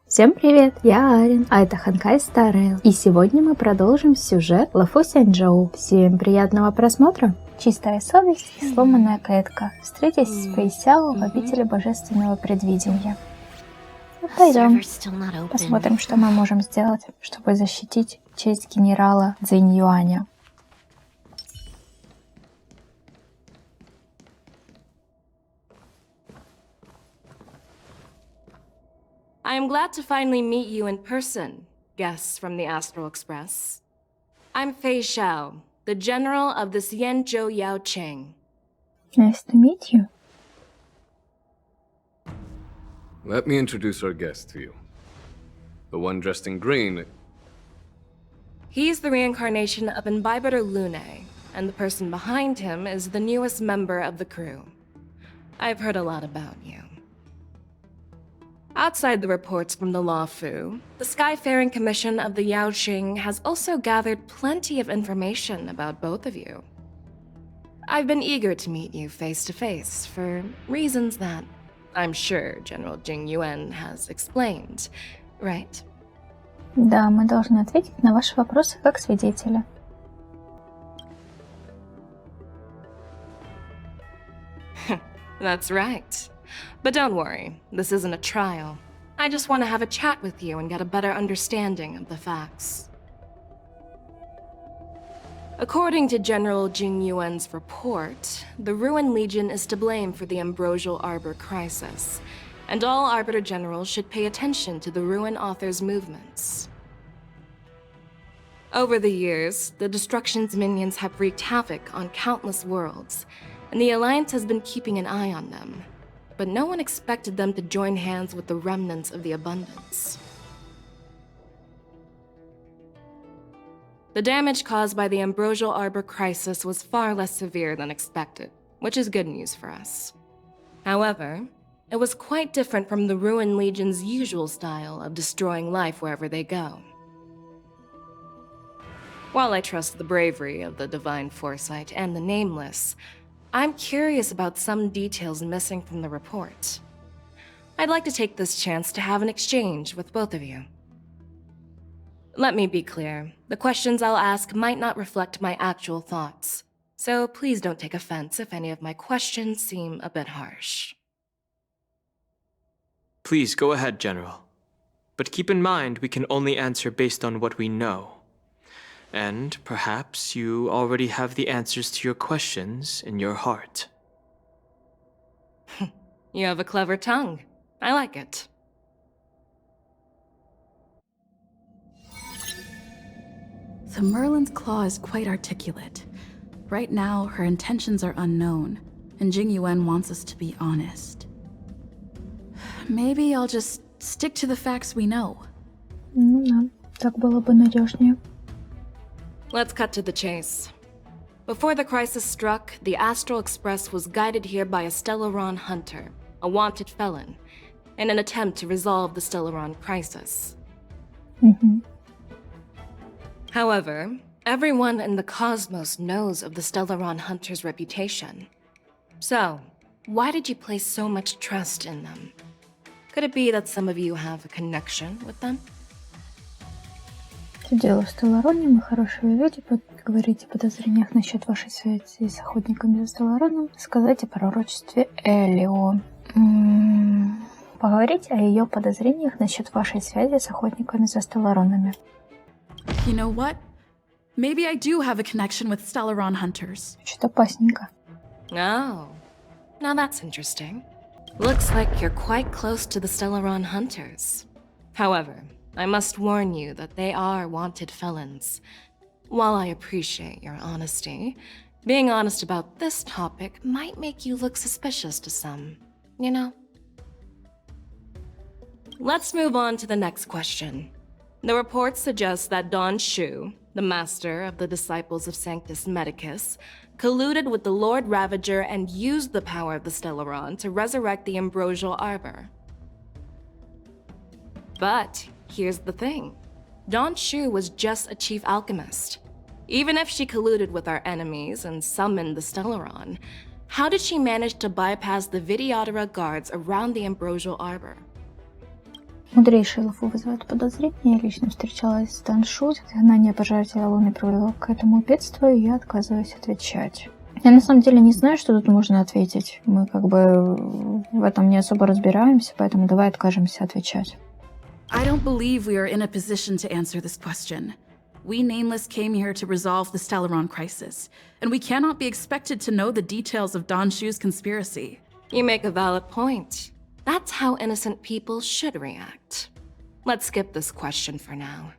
Всем привет, я Арин, а это honkaistarrail. И сегодня мы продолжим сюжет Лофу Сяньчжоу. Всем приятного просмотра! Чистая совесть и сломанная клетка. Встретись с Фейсяо в обители божественного предвидения. Ну, пойдем, посмотрим, что мы можем сделать, чтобы защитить честь генерала Цзиньюаня. I am glad to finally meet you in person, guests from the Astral Express. I'm Feixiao, the general of the Xianzhou Yaocheng. Nice to meet you. Let me introduce our guest to you. The one dressed in green. He's the reincarnation of Imbibitor Lune, and the person behind him is the newest member of the crew. I've heard a lot about you. Outside the reports from the Lawfu, the Skyfaring Commission of the Yaoxing has also gathered plenty of information about both of you. I've been eager to meet you face to face for reasons that I'm sure General Jing Yuan has explained, right? Да, мы должны ответить на ваши вопросы как свидетели. That's right. But don't worry, this isn't a trial. I just want to have a chat with you and get a better understanding of the facts. According to General Jing Yuan's report, the Ruin Legion is to blame for the Ambrosial Arbor crisis, and all Arbiter Generals should pay attention to the Ruin Author's movements. Over the years, the Destruction's minions have wreaked havoc on countless worlds, and the Alliance has been keeping an eye on them. But no one expected them to join hands with the remnants of the Abundance. The damage caused by the Ambrosial Arbor crisis was far less severe than expected, which is good news for us. However, it was quite different from the Ruin Legion's usual style of destroying life wherever they go. While I trust the bravery of the Divine Foresight and the Nameless, I'm curious about some details missing from the report. I'd like to take this chance to have an exchange with both of you. Let me be clear, the questions I'll ask might not reflect my actual thoughts, so please don't take offense if any of my questions seem a bit harsh. Please go ahead, General. But keep in mind we can only answer based on what we know. And perhaps you already have the answers to your questions in your heart. You have a clever tongue. I like it. The Merlin's claw is quite articulate. Right now, her intentions are unknown, and Jing Yuan wants us to be honest. Maybe I'll just stick to the facts we know. Ну да, так было бы надежнее. Let's cut to the chase. Before the crisis struck, the Astral Express was guided here by a Stellaron hunter, a wanted felon, in an attempt to resolve the Stellaron crisis. However, everyone in the cosmos knows of the Stellaron hunter's reputation. So, why did you place so much trust in them? Could it be that some of you have a connection with them? Дело в Стеллароне, мы хорошие люди, говорите о подозрениях насчет вашей связи с охотниками за Стеллароном, сказать о пророчестве Элио. Поговорите о ее подозрениях насчет вашей связи с охотниками за Стелларонами. You know what? Maybe I do have a connection with Stellaron hunters. Что-то опасненько. Oh, now that's interesting. Looks like you're quite close to the Stellaron hunters. However, I must warn you that they are wanted felons. While I appreciate your honesty, being honest about this topic might make you look suspicious to some, you know? Let's move on to the next question. The report suggests that Don Shu, the master of the disciples of Sanctus Medicus, colluded with the Lord Ravager and used the power of the Stellaron to resurrect the Ambrosial Arbor. But here's the thing. Don Shu was just a chief alchemist. Even if she colluded with our enemies and summoned the Stellaron, how did she manage to bypass the Videodora guards around the Ambrosial Arbor? Мудрейший Лофу вызывает подозрения. Я лично встречалась с Даншу. Изгнание пожирателя Луны привело к этому бедствию, и я отказываюсь отвечать. Я на самом деле не знаю, что тут можно ответить. Мы как бы в этом не особо разбираемся, поэтому давай откажемся отвечать. I don't believe we are in a position to answer this question. We Nameless came here to resolve the Stellaron crisis, and we cannot be expected to know the details of Danshu's conspiracy. You make a valid point. That's how innocent people should react. Let's skip this question for now.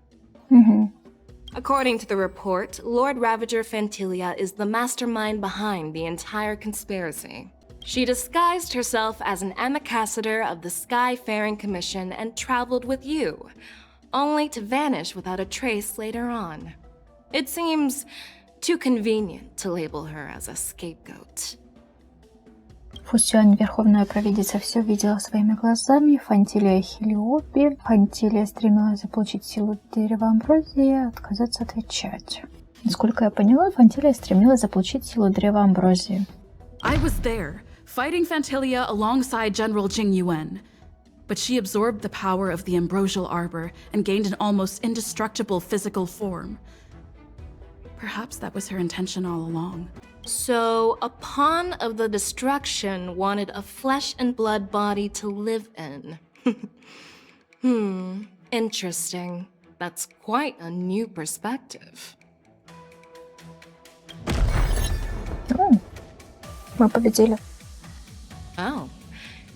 According to the report, Lord Ravager Fantilia is the mastermind behind the entire conspiracy. She disguised herself as an ambassador of the Skyfaring Commission and traveled with you, only to vanish without a trace later on. It seems too convenient to label her as a scapegoat. Фусюань, верховная провидица, все видела своими глазами. Фантилия Хелиопи. Фантилия стремилась заполучить силу дерева амброзии и отказаться отвечать. Насколько я поняла, Фантилия стремилась заполучить силу древа амброзии. I was there, fighting Fantilia alongside General Jing Yuan. But she absorbed the power of the ambrosial arbor and gained an almost indestructible physical form. Perhaps that was her intention all along. So, a pawn of the destruction wanted a flesh and blood body to live in. Interesting. That's quite a new perspective. Мы победили. Oh.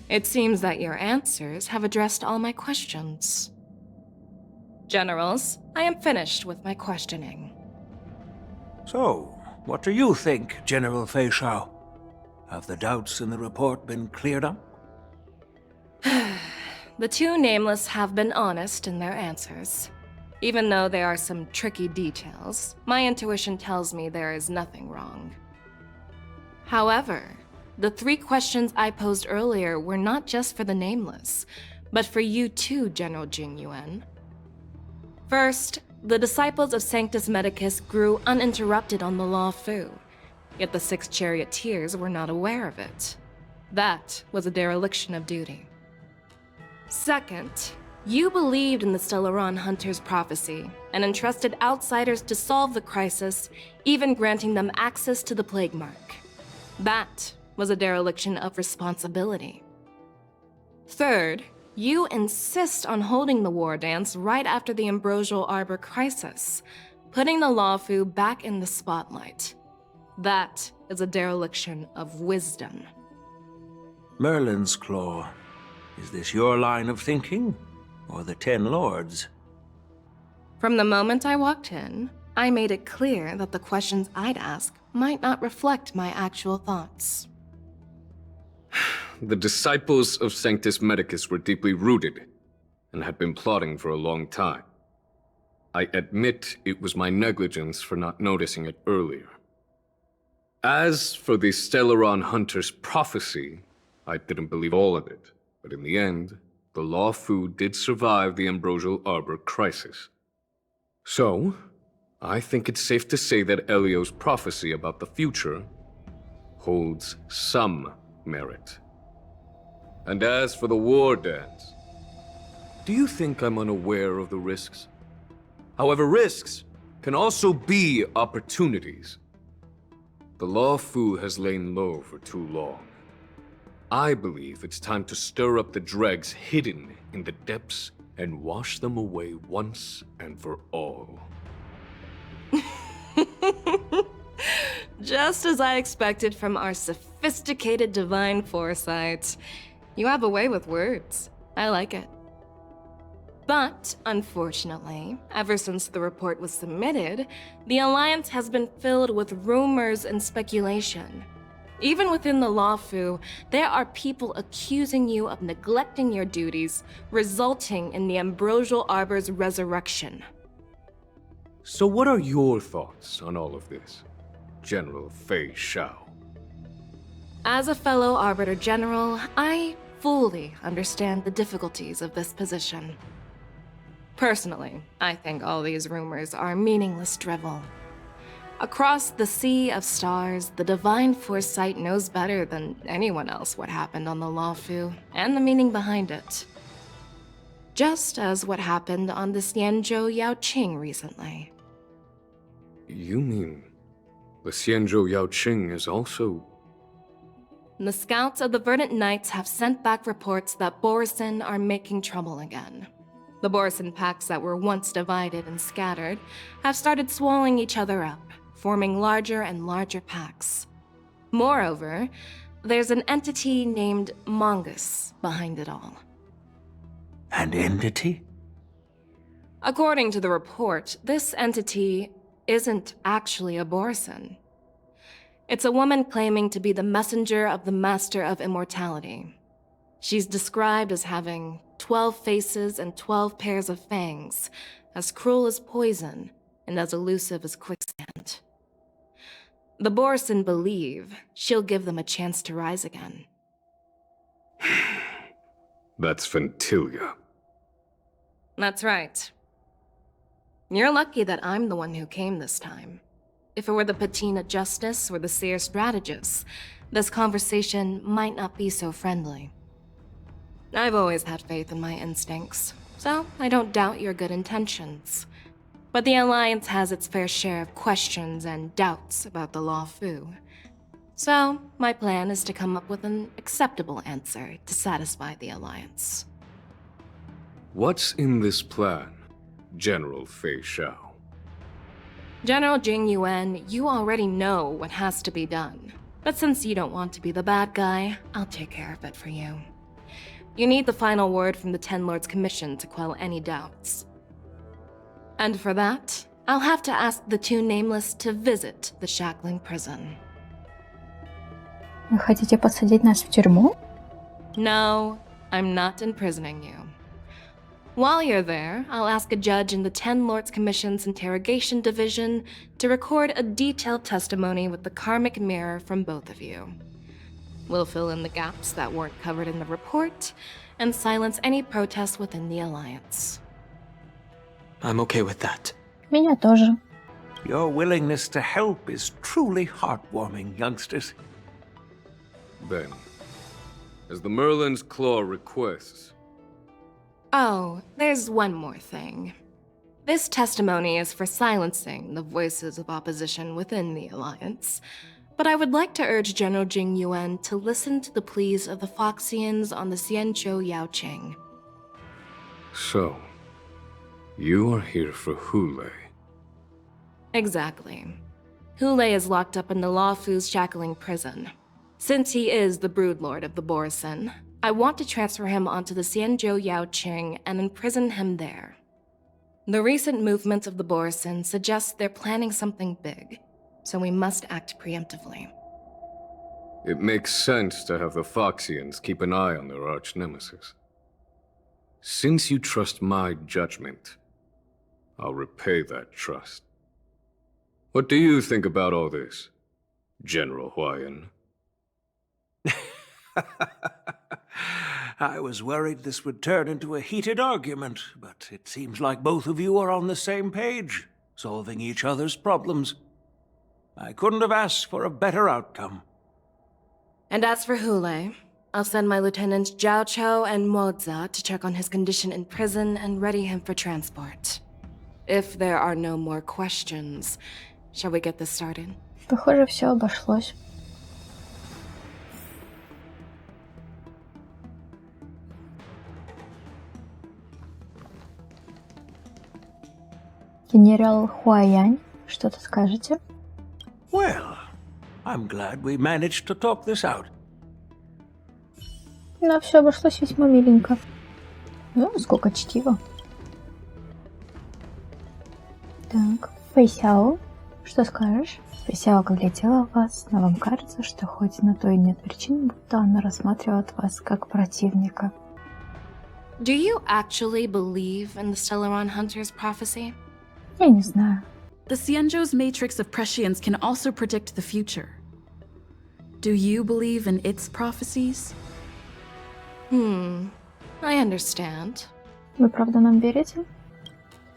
It seems that your answers have addressed all my questions. Generals, I am finished with my questioning. So, what do you think, General Feixiao? Have the doubts in the report been cleared up? The two Nameless have been honest in their answers. Even though there are some tricky details, my intuition tells me there is nothing wrong. However, the three questions I posed earlier were not just for the Nameless, but for you too, General Jing Yuan. First, the disciples of Sanctus Medicus grew uninterrupted on the Lawfu, yet the six charioteers were not aware of it. That was a dereliction of duty. Second, you believed in the Stellaron Hunter's prophecy and entrusted outsiders to solve the crisis, even granting them access to the plague mark. That was a dereliction of responsibility. Third, you insist on holding the war dance right after the Ambrosial Arbor crisis, putting the Lawfu back in the spotlight. That is a dereliction of wisdom. Merlin's Claw. Is this your line of thinking, or the Ten Lords? From the moment I walked in, I made it clear that the questions I'd ask might not reflect my actual thoughts. The disciples of Sanctus Medicus were deeply rooted and had been plotting for a long time. I admit it was my negligence for not noticing it earlier. As for the Stellaron Hunter's prophecy, I didn't believe all of it, but in the end, the Lawfu did survive the Ambrosial Arbor crisis. So, I think it's safe to say that Elio's prophecy about the future holds some merit. And as for the war dance, do you think I'm unaware of the risks? However, risks can also be opportunities. The Lawfu has lain low for too long. I believe it's time to stir up the dregs hidden in the depths and wash them away once and for all. Just as I expected from our sophisticated divine foresight. You have a way with words. I like it. But, unfortunately, ever since the report was submitted, the Alliance has been filled with rumors and speculation. Even within the Lawfu, there are people accusing you of neglecting your duties, resulting in the Ambrosial Arbor's resurrection. So what are your thoughts on all of this, General Feixiao? As a fellow Arbiter General, I fully understand the difficulties of this position. Personally, I think all these rumors are meaningless drivel. Across the sea of stars, the divine foresight knows better than anyone else what happened on the Lawfu and the meaning behind it. just as what happened on the Xianzhou Yaoqing recently. You mean the Xianzhou Yaoqing is also... The scouts of the Verdant Knights have sent back reports that Borisin are making trouble again. The Borisin packs that were once divided and scattered have started swallowing each other up, forming larger and larger packs. Moreover, there's an entity named Mongoose behind it all. An entity? According to the report, this entity isn't actually a Borisin. It's a woman claiming to be the messenger of the Master of Immortality. She's described as having 12 faces and 12 pairs of fangs, as cruel as poison, and as elusive as quicksand. The Borisin believe she'll give them a chance to rise again. That's Ventilia. That's right. You're lucky that I'm the one who came this time. If it were the Patina Justice or the Seer Strategist, this conversation might not be so friendly. I've always had faith in my instincts, so I don't doubt your good intentions. But the Alliance has its fair share of questions and doubts about the Lawfu. So, my plan is to come up with an acceptable answer to satisfy the Alliance. What's in this plan, General Feixiao? General Jing Yuan, you already know what has to be done. But since you don't want to be the bad guy, I'll take care of it for you. You need the final word from the Ten Lords Commission to quell any doubts. And for that, I'll have to ask the two Nameless to visit the Shackling prison. Вы хотите посадить нас в тюрьму? No, I'm not imprisoning you. While you're there, I'll ask a judge in the Ten Lords Commission's Interrogation Division to record a detailed testimony with the karmic mirror from both of you. We'll fill in the gaps that weren't covered in the report, and silence any protests within the Alliance. I'm okay with that. Меня тоже. Your willingness to help is truly heartwarming, youngsters. Then, as the Merlin's Claw requests... Oh, there's one more thing. This testimony is for silencing the voices of opposition within the Alliance, but I would like to urge General Jing Yuan to listen to the pleas of the Foxians on the Xianzhou Yaoqing. So, you are here for Hule. Exactly. Hule is locked up in the Lawfu's Shackling prison. Since he is the broodlord of the Borisin, I want to transfer him onto the Xianzhou Yaoqing and imprison him there. The recent movements of the Borisin suggest they're planning something big, so we must act preemptively. It makes sense to have the Foxians keep an eye on their arch-nemesis. Since you trust my judgment, I'll repay that trust. What do you think about all this, General Huayan? I was worried this would turn into a heated argument, but it seems like both of you are on the same page, solving each other's problems. I couldn't have asked for a better outcome. And as for Hule, I'll send my lieutenants Zhaoqiu and Moцзэ to check on his condition in prison and ready him for transport. If there are no more questions, shall we get this started? Похоже, все обошлось. Генерал Хуаянь, что-то скажете? Well, I'm glad we managed to talk this out. Но все обошлось весьма миленько. Ну, сколько чтива. Так, Фейсяо, что скажешь? Фейсяо оглядела вас, но вам кажется, что хоть на то и нет причин, будто она рассматривает вас как противника. Do you actually believe in the Stellaron Hunter's prophecy? Я не знаю. The Xianzhou's matrix of prescience can also predict the future. Do you believe in its prophecies? I understand. Вы правда нам верите?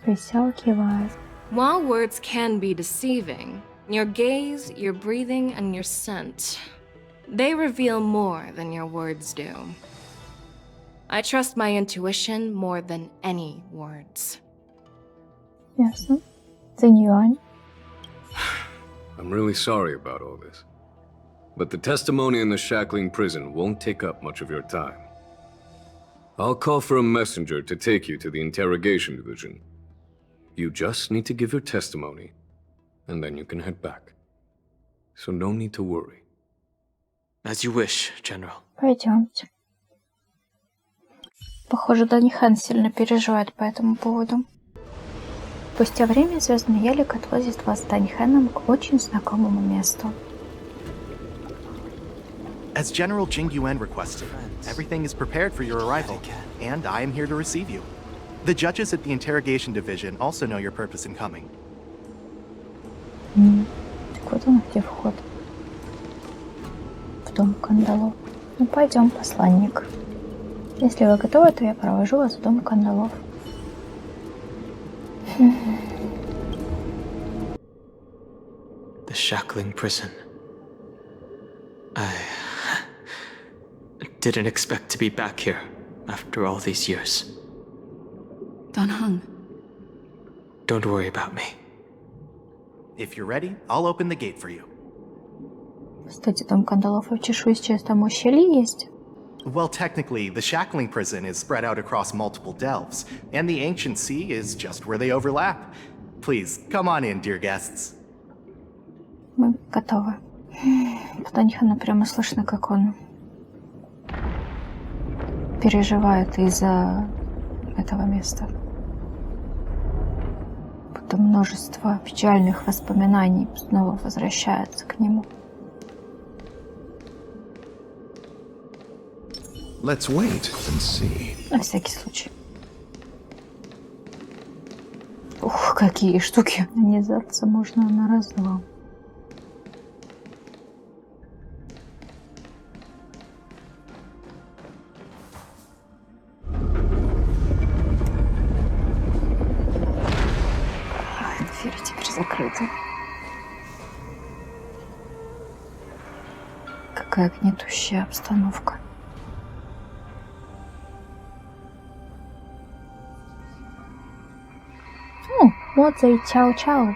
Фейсяо кивает. While words can be deceiving, your gaze, your breathing, and your scent, they reveal more than your words do. I trust my intuition more than any words. Ясно. Цзинь-юань. I'm really sorry about all this. But the testimony in the shackling prison won't take up much of your time. I'll call for a messenger to take you to the interrogation division. You just need to give your testimony, and then you can head back. So no need to worry. As you wish, General. Пойдемте. Похоже, Дань Хэн сильно переживает по этому поводу. Спустя время звездный елик отвозит вас с Дань Хэном к очень знакомому месту. As General Jing Yuan requested, everything is prepared for your arrival, and I am here to receive you. The judges at the interrogation division also know your purpose in coming. Так вот он где вход. В дом кандалов. Ну пойдем, посланник. Если вы готовы, то я провожу вас в дом кандалов. The shackling prison. I didn't expect to be back here after all these years. Dan Heng. Don't worry about me. If you're ready, I'll open the gate for you. Кстати, дом кандалов в чешусь через там ущелье есть. Well, technically, the shackling prison is spread out across multiple delves, and the ancient sea is just where they overlap. Please, come on in, dear guests. Мы готовы. По Дань Хэну прямо слышно, как он переживает из-за этого места. Потом множество печальных воспоминаний снова возвращается к нему. Let's wait and see. На всякий случай. Ух, какие штуки. Нанизаться можно на раз-два. Двери теперь закрыты. Какая гнетущая обстановка. Моцзэ и Цзяоцю.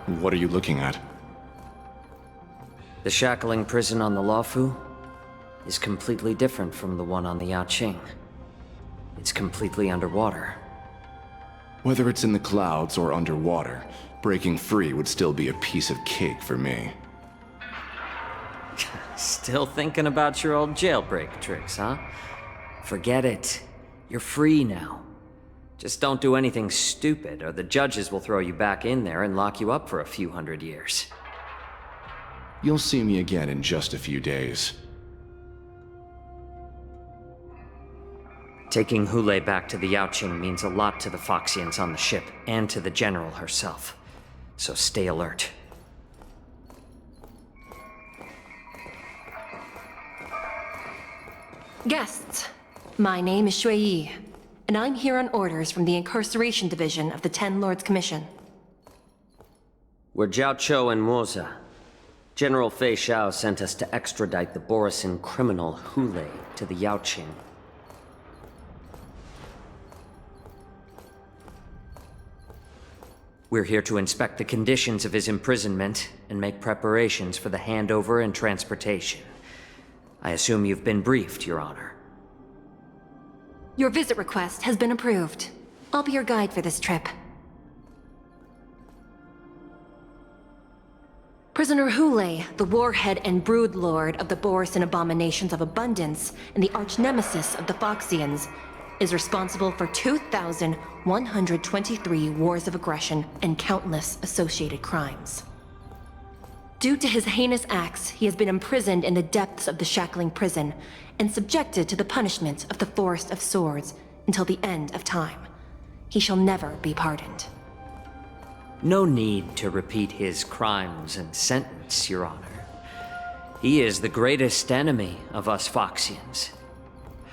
What are you looking at? The shackling prison on the Lofu is completely different from the one on the Yaoqing. It's completely underwater. Whether it's in the clouds or underwater, breaking free would still be a piece of cake for me. Still thinking about your old jailbreak tricks, huh? Forget it. You're free now. Just don't do anything stupid, or the judges will throw you back in there and lock you up for a few hundred years. You'll see me again in just a few days. Taking Hulei back to the Yaoqing means a lot to the Foxians on the ship, and to the General herself. So stay alert. Guests, my name is Shuei, and I'm here on orders from the Incarceration Division of the Ten Lords Commission. We're Zhao and Moza. General Feixiao sent us to extradite the Borisin criminal Hulei to the Yaoqing. We're here to inspect the conditions of his imprisonment and make preparations for the handover and transportation. I assume you've been briefed, Your Honor. Your visit request has been approved. I'll be your guide for this trip. Prisoner Hulei, the warhead and brood lord of the Borisin abominations of abundance and the arch-nemesis of the Foxians, is responsible for 2,123 wars of aggression and countless associated crimes. Due to his heinous acts, he has been imprisoned in the depths of the shackling prison and subjected to the punishment of the Forest of Swords until the end of time. He shall never be pardoned. No need to repeat his crimes and sentence, Your Honor. He is the greatest enemy of us Foxians.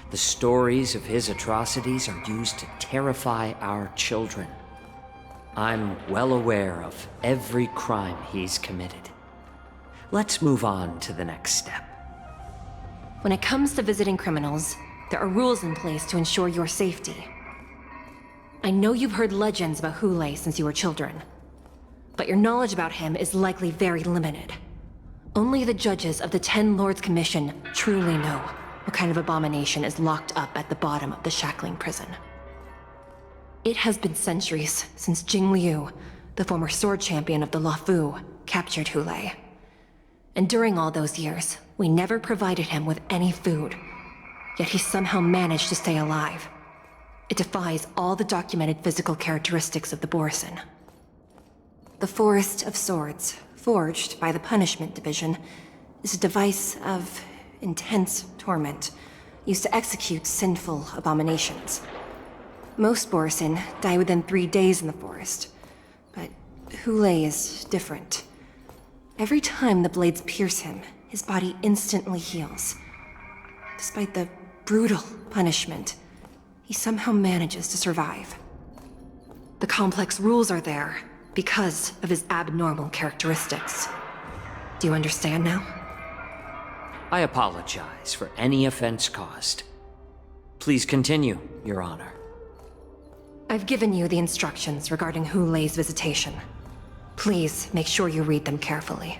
The stories of his atrocities are used to terrify our children. I'm well aware of every crime he's committed. let's move on to the next step. When it comes to visiting criminals, there are rules in place to ensure your safety. I know you've heard legends about Hulei since you were children, but your knowledge about him is likely very limited. Only the judges of the Ten Lords Commission truly know what kind of abomination is locked up at the bottom of the shackling prison. It has been centuries since Jing Liu, the former sword champion of the Loffu, captured Hulei. And during all those years, we never provided him with any food. Yet he somehow managed to stay alive. It defies all the documented physical characteristics of the Borisin. The Forest of Swords, forged by the Punishment Division, is a device of intense torment, used to execute sinful abominations. Most Borisin die within 3 days in the forest, but Hulei is different. Every time the blades pierce him, his body instantly heals. Despite the brutal punishment, he somehow manages to survive. The complex rules are there because of his abnormal characteristics. Do you understand now? I apologize for any offense caused. Please continue, Your Honor. I've given you the instructions regarding Hulei's visitation. Please make sure you read them carefully.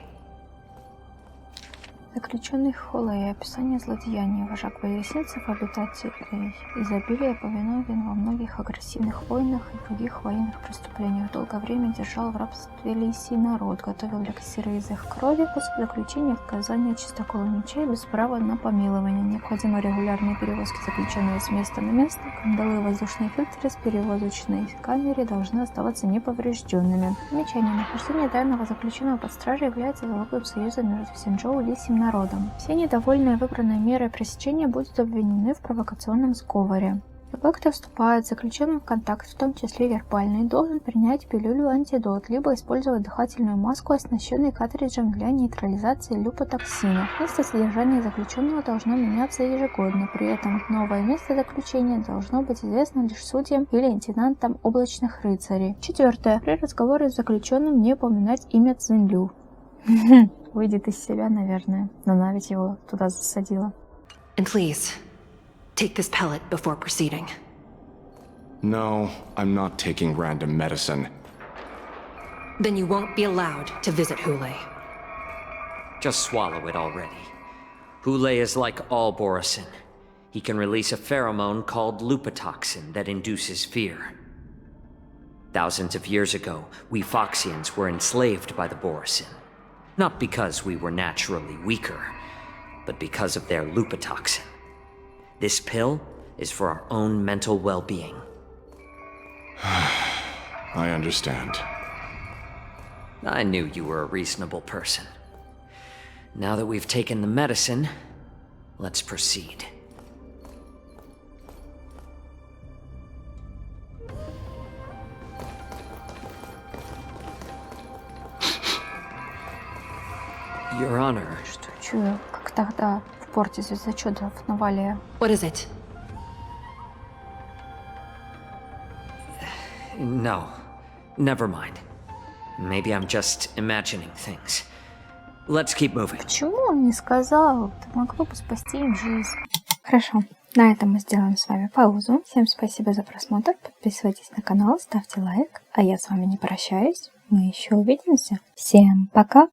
Заключенный Hulei. Описание злодеяний. Вожак поясницев, обитателей изобилия, повиновен во многих агрессивных войнах и других военных преступлениях. Долгое время держал в рабстве лисий народ, готовил эликсиры из их крови. После заключения отказания чистокола мечей без права на помилование. Необходимы регулярные перевозки заключенного с места на место. Кандалы и воздушные фильтры с перевозочной камеры должны оставаться неповрежденными. Примечание. Нахождение тайного заключенного под стражей является залогом союза между Сяньчжоу и лисьим народом. Все недовольные выбранной мерой пресечения будут обвинены в провокационном сговоре. Любой, кто вступает с заключенным в контакт, в том числе вербальный, должен принять пилюлю-антидот, либо использовать дыхательную маску, оснащенную картриджем для нейтрализации люпотоксина. Место содержания заключенного должно меняться ежегодно, при этом новое место заключения должно быть известно лишь судьям или лейтенантам облачных рыцарей. 4. При разговоре с заключенным не упоминать имя Цзиньлю. Выйдет из себя, наверное, но она ведь его туда засадила. And please, take this pellet before proceeding. No, I'm not taking random medicine. Then you won't be allowed to visit Hulei. Just swallow it already. Hulei is like all Borisin. He can release a pheromone called lupotoxin that induces fear. Thousands of years ago, we Foxians were enslaved by the Borisin. Not because we were naturally weaker, but because of their lupotoxin. This pill is for our own mental well-being. I understand. I knew you were a reasonable person. Now that we've taken the medicine, let's proceed. Your Honor. Что чую, как тогда в порте звездочетов на Вале. What is it? No, never mind. Maybe I'm just imagining things. Let's keep moving. Почему он не сказал? Это могло бы спасти им жизнь. Хорошо, на этом мы сделаем с вами паузу. Всем спасибо за просмотр. Подписывайтесь на канал, ставьте лайк. А я с вами не прощаюсь. Мы еще увидимся. Всем пока!